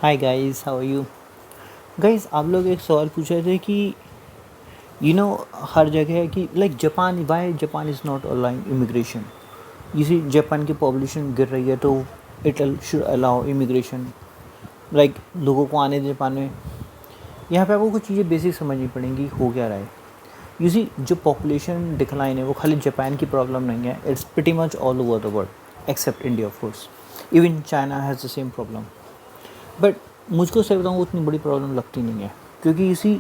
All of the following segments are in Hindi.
Hi guys, how are you? Guys, आप लोग एक सवाल पूछ रहे थे कि यू नो हर जगह है कि like Japan, why Japan is not allowing immigration. इसी जापान की पॉपुलेशन गिर रही है तो it should allow immigration, like लोगों को आने दे जापान में। यहाँ पे आपको कुछ चीज़ें बेसिक समझनी पड़ेंगी, हो क्या रहा है। यू सी, जो पॉपुलेशन डिक्लाइन है वो खाली जापान की प्रॉब्लम नहीं है, it's pretty much all over the world accept India of course. Even China has the same problem. But मुझको सही बताऊँ उतनी बड़ी प्रॉब्लम लगती नहीं है, क्योंकि इसी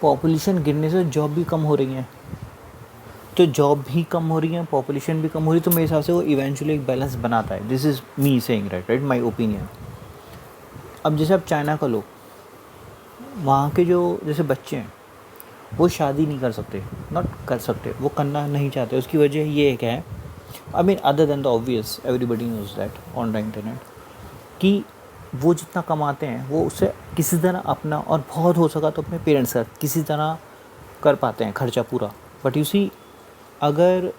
पॉपुलेशन गिरने से जॉब भी कम हो रही हैं। तो जॉब भी कम हो रही है, पॉपुलेशन भी कम हो रही है, तो मेरे हिसाब से वो इवेंचुअली एक बैलेंस बनाता है। This is me saying, right my opinion. अब जैसे आप चाइना का लो, वहाँ के जो जैसे बच्चे हैं वो शादी नहीं कर सकते, नॉट कर सकते, वो करना नहीं चाहते। उसकी वजह ये एक है, I mean other than the obvious, everybody knows that on the internet, कि वो जितना कमाते हैं वो उससे किसी तरह अपना और बहुत हो सका तो अपने पेरेंट्स का किसी तरह कर पाते हैं खर्चा पूरा। बट यू सी, अगर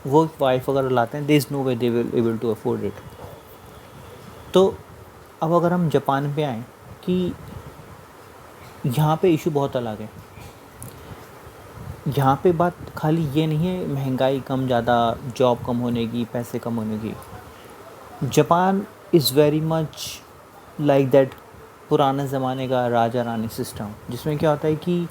वो वाइफ अगर लाते हैं, there is no way they will able to afford it. तो अब अगर हम जापान पे आएँ कि यहाँ पे इशू बहुत अलग है। यहाँ पे बात खाली ये नहीं है महंगाई कम ज़्यादा, जॉब कम होने की, पैसे कम होने की। Japan is very much like that पुराने ज़माने का राजा रानी सिस्टम, जिसमें क्या होता है कि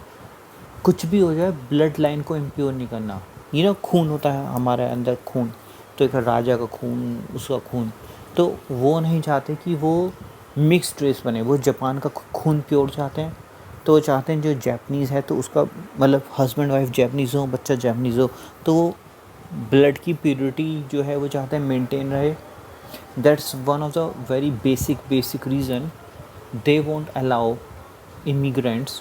कुछ भी हो जाए ब्लड लाइन को इम्प्योर नहीं करना। खून होता है हमारे अंदर, खून तो एक राजा का खून, उसका खून, तो वो नहीं चाहते कि वो मिक्स रेस बने। वो जापान का खून प्योर चाहते हैं। तो वो चाहते हैं जो जैपनीज़ है तो उसका मतलब हस्बैंड वाइफ जैपनीज़ हो, बच्चा जैपनीज़ हो, तो वो ब्लड की प्योरिटी जो है वो चाहते हैं मेंटेन रहे। That's one of the very basic reason they won't allow immigrants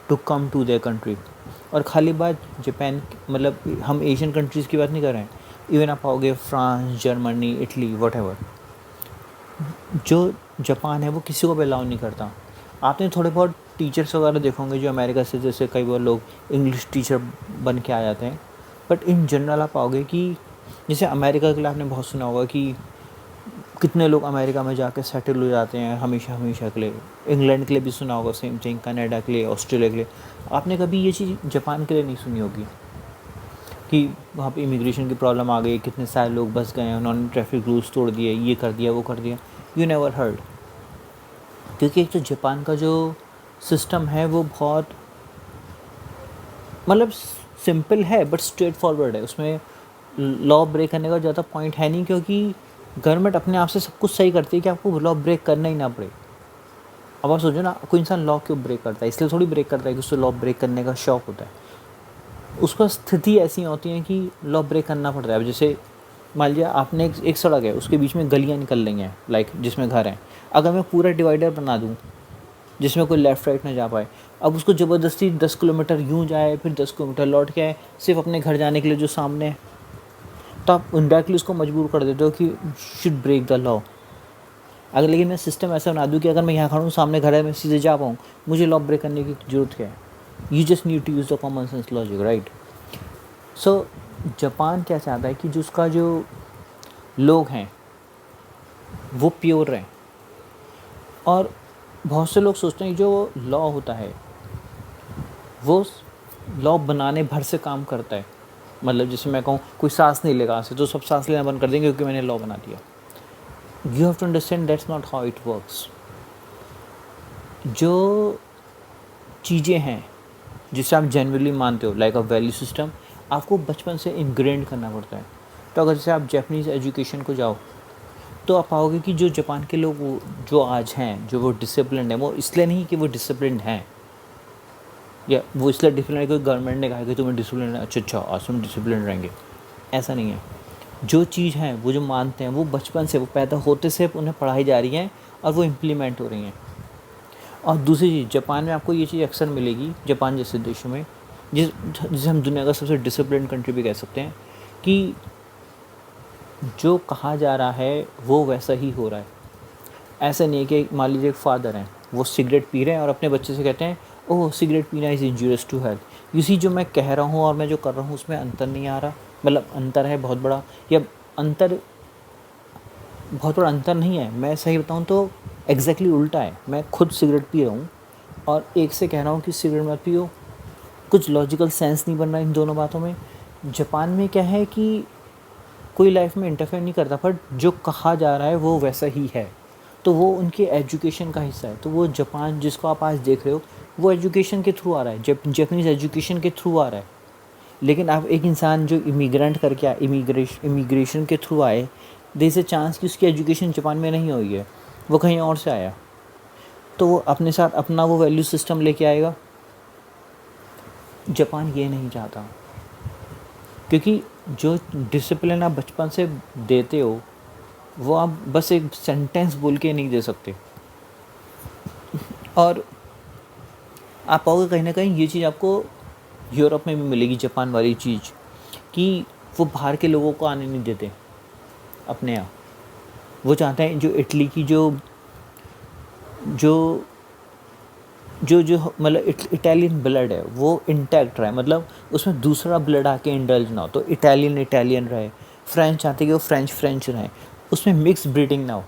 to come to their country. और खाली बात जापान, मतलब हम एशियन कंट्रीज़ की बात नहीं कर रहे हैं। इवन आप आओगे फ्रांस, जर्मनी, इटली, वट जो जापान है वो किसी को भी अलाउ नहीं करता। आपने थोड़े बहुत टीचर्स वगैरह देखे होंगे जो अमेरिका से, जैसे कई बार लोग इंग्लिश टीचर बन के आ जाते हैं। बट इन जनरल आप पाओगे कि जैसे अमेरिका के लिए आपने बहुत सुना होगा कि कितने लोग अमेरिका में जाके सेटल हो जाते हैं हमेशा हमेशा के लिए। इंग्लैंड के लिए भी सुना होगा सेम थिंग, कनाडा के लिए, ऑस्ट्रेलिया के लिए। आपने कभी ये चीज़ जापान के लिए नहीं सुनी होगी कि वहाँ पे इमिग्रेशन की प्रॉब्लम आ गई, कितने सारे लोग बस गए, उन्होंने ट्रैफिक रूल्स तोड़ दिए, ये कर दिया, वो कर दिया। You never heard. क्योंकि एक तो जापान का जो सिस्टम है वो बहुत मतलब सिंपल है बट स्ट्रेट फॉरवर्ड है। उसमें लॉ ब्रेक करने का ज़्यादा पॉइंट है नहीं, क्योंकि गवर्नमेंट अपने आप से सब कुछ सही करती है कि आपको लॉ ब्रेक करना ही ना पड़े। अब आप सोचो ना, कोई इंसान लॉ क्यों ब्रेक करता है? इसलिए थोड़ी ब्रेक करता है कि उससे लॉ ब्रेक करने का शौक होता है। उसका स्थिति ऐसी होती है कि लॉ ब्रेक करना पड़ रहा है। अब जैसे मान लिया आपने एक सड़क है, उसके बीच में गलियाँ निकल रही हैं, लाइक जिसमें घर हैं। अगर मैं पूरा डिवाइडर बना दूँ जिसमें कोई लेफ़्ट राइट ना जा पाए, अब उसको ज़बरदस्ती 10 किलोमीटर यूँ जाए, फिर 10 किलोमीटर लौट के आए सिर्फ अपने घर जाने के लिए जो सामने है, तो आप इनडायरेक्टली उसको मजबूर कर देते हो कि शुड ब्रेक द लॉ। अगर लेकिन मैं सिस्टम ऐसा बना दूँ कि अगर मैं यहाँ खड़ा हूँ, सामने घर है, मैं सीधे जा पाऊँ, मुझे लॉ ब्रेक करने की ज़रूरत क्या है? You just need to use the common sense logic, right? So Japan क्या चाहता है कि जो उसका जो लोग हैं वो प्योर रहें। और बहुत से लोग सोचते हैं कि जो लॉ होता है वो लॉ बनाने भर से काम करता है। मतलब जैसे मैं कहूँ कोई सांस नहीं लेगा से तो सब सांस लेना बंद कर देंगे क्योंकि मैंने लॉ बना दिया। You have to understand that's not how it works. जो चीज़ें हैं जिसे आप जनरली मानते हो, लाइक अ वैल्यू सिस्टम, आपको बचपन से इनग्रेंड करना पड़ता है। तो अगर जैसे आप जापानीज़ एजुकेशन को जाओ तो आप पाओगे कि जो जापान के लोग जो आज हैं, जो वो डिसिप्लिन्ड हैं, वो इसलिए नहीं कि वो डिसिप्लिन्ड हैं या वो इसलिए डिसिप्लिन है कि गवर्नमेंट ने कहा कि तुम्हें डिसिप्लिन, अच्छा आज तुम डिसिप्लिन रहेंगे, ऐसा नहीं है। जो चीज़ है वो जो मानते हैं वो बचपन से, वो पैदा होते से उन्हें पढ़ाई जा रही हैं और वो इम्प्लीमेंट हो रही हैं। और दूसरी चीज़, जापान में आपको ये चीज़ अक्सर मिलेगी, जापान जैसे देशों में जिसे हम दुनिया का सबसे डिसिप्लिन कंट्री भी कह सकते हैं, कि जो कहा जा रहा है वो वैसा ही हो रहा है। ऐसा नहीं है कि मान लीजिए एक फादर हैं, वो सिगरेट पी रहे हैं और अपने बच्चे से कहते हैं ओह सिगरेट पीना इज़ इंजूरियस टू हेल्थ। इसी जो मैं कह रहा हूँ और मैं जो कर रहा हूँ उसमें अंतर नहीं आ रहा, मतलब अंतर है बहुत बड़ा, या अंतर बहुत बड़ा अंतर नहीं है। मैं सही बताऊँ तो एग्जैक्टली उल्टा है। मैं खुद सिगरेट पी रहा हूँ और एक से कह रहा हूँ कि सिगरेट मत पियो, कुछ लॉजिकल सेंस नहीं बन रहा इन दोनों बातों में। जापान में क्या है कि कोई लाइफ में इंटरफेयर नहीं करता, बट जो कहा जा रहा है वो वैसा ही है, तो वो उनके एजुकेशन का हिस्सा है। तो वो जापान जिसको आप आज देख रहे हो वो एजुकेशन के थ्रू आ रहा है, जैपनीज़ एजुकेशन के थ्रू आ रहा है। लेकिन आप एक इंसान जो इमिग्रेंट करके आए, इमिग्रेशन के थ्रू आए, देयर इज़ अ चांस कि उसकी एजुकेशन जापान में नहीं हुई है, वो कहीं और से आया, तो वो अपने साथ अपना वो वैल्यू सिस्टम लेके आएगा। जापान ये नहीं चाहता, क्योंकि जो डिसिप्लिन आप बचपन से देते हो वो आप बस एक सेंटेंस बोल के नहीं दे सकते। और आप पाओगे कहीं ना कहीं ये चीज़ आपको यूरोप में भी मिलेगी, जापान वाली चीज़, कि वो बाहर के लोगों को आने नहीं देते अपने यहाँ। वो चाहते हैं जो इटली की जो जो जो जो मतलब इटालियन ब्लड है वो इंटैक्ट रहे, मतलब उसमें दूसरा ब्लड आके इंडल्ज ना हो। तो इटालियन इटालियन रहे, फ्रेंच चाहते कि वो फ्रेंच फ्रेंच रहे, उसमें मिक्स ब्रीडिंग ना हो।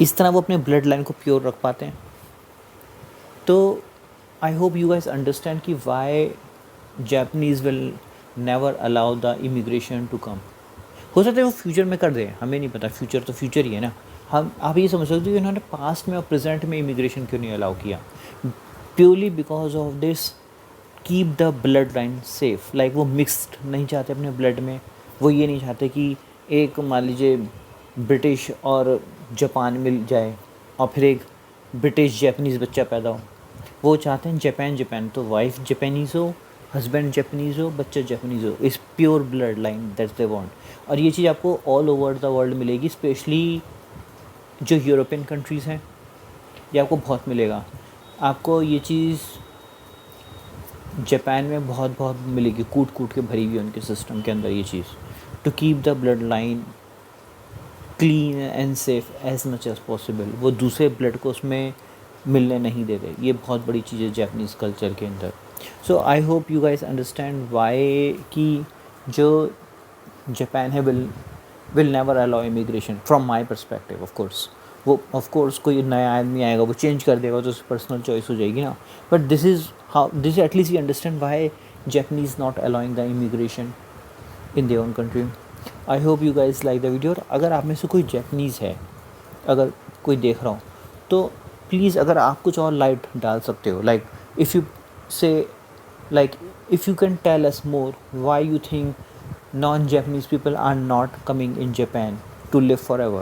इस तरह वो अपने ब्लड लाइन को प्योर रख पाते हैं। तो I hope you guys understand कि why Japanese will never allow the immigration to come. हो सकता है वो फ्यूचर में कर दें, हमें नहीं पता, फ्यूचर तो फ्यूचर ही है ना। हम आप ये समझ सकते हो कि उन्होंने पास्ट में और प्रेजेंट में इमिग्रेशन क्यों नहीं अलाउ किया, purely because of this keep the blood line safe. Like वो मिक्सड नहीं चाहते अपने ब्लड में, वो ये नहीं चाहते कि एक मान लीजिए ब्रिटिश और जापान मिल जाए और फिर एक ब्रिटिश जापानीज़ बच्चा पैदा हो। वो चाहते हैं जापान जापान, तो वाइफ जापानीज़ हो, हस्बैंड जापानीज़ हो, बच्चा जापानीज़ हो, इस pure blood line that's they want. और ये चीज़ आपको ऑल ओवर द वर्ल्ड मिलेगी, स्पेशली जो यूरोपियन कंट्रीज़ हैं, ये आपको बहुत मिलेगा। आपको ये चीज़ जापान में बहुत बहुत मिलेगी, कूट कूट के भरी हुई है उनके सिस्टम के अंदर ये चीज़, to keep the blood line clean and safe as much as possible. वो दूसरे ब्लड को उसमें मिलने नहीं देते। ये बहुत बड़ी चीज़ है जापानीज़ कल्चर के अंदर। So I hope you guys understand why कि जो जापान है will never allow immigration from my perspective. Of course वो कोई नया आदमी आएगा वो चेंज कर देगा, तो उसकी पर्सनल चॉइस हो जाएगी ना। But this is how, this at least you understand why Japanese not allowing the immigration in their own country. I hope you guys like the video. और अगर आप में से कोई जापानीज़ है, अगर कोई देख रहा हो, तो प्लीज़ अगर आप कुछ और लाइट डाल सकते हो, लाइक इफ़ यू से like if you can tell us more why you think non-Japanese people are not coming in Japan to live forever,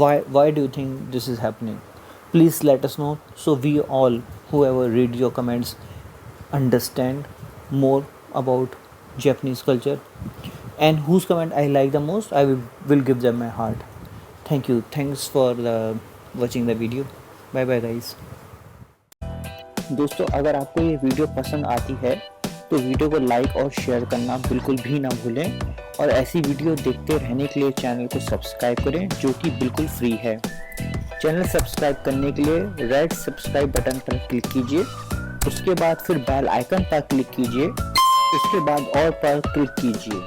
why do you think this is happening? Please let us know, so we all whoever read your comments understand more about Japanese culture, and whose comment I like the most I will give them my heart. Thank you, thanks for the watching the video. Bye bye guys. दोस्तों अगर आपको ये वीडियो पसंद आती है तो वीडियो को लाइक और शेयर करना बिल्कुल भी ना भूलें, और ऐसी वीडियो देखते रहने के लिए चैनल को सब्सक्राइब करें, जो कि बिल्कुल फ्री है। चैनल सब्सक्राइब करने के लिए रेड सब्सक्राइब बटन पर क्लिक कीजिए, उसके बाद फिर बेल आइकन पर क्लिक कीजिए, उसके बाद और पर क्लिक कीजिए।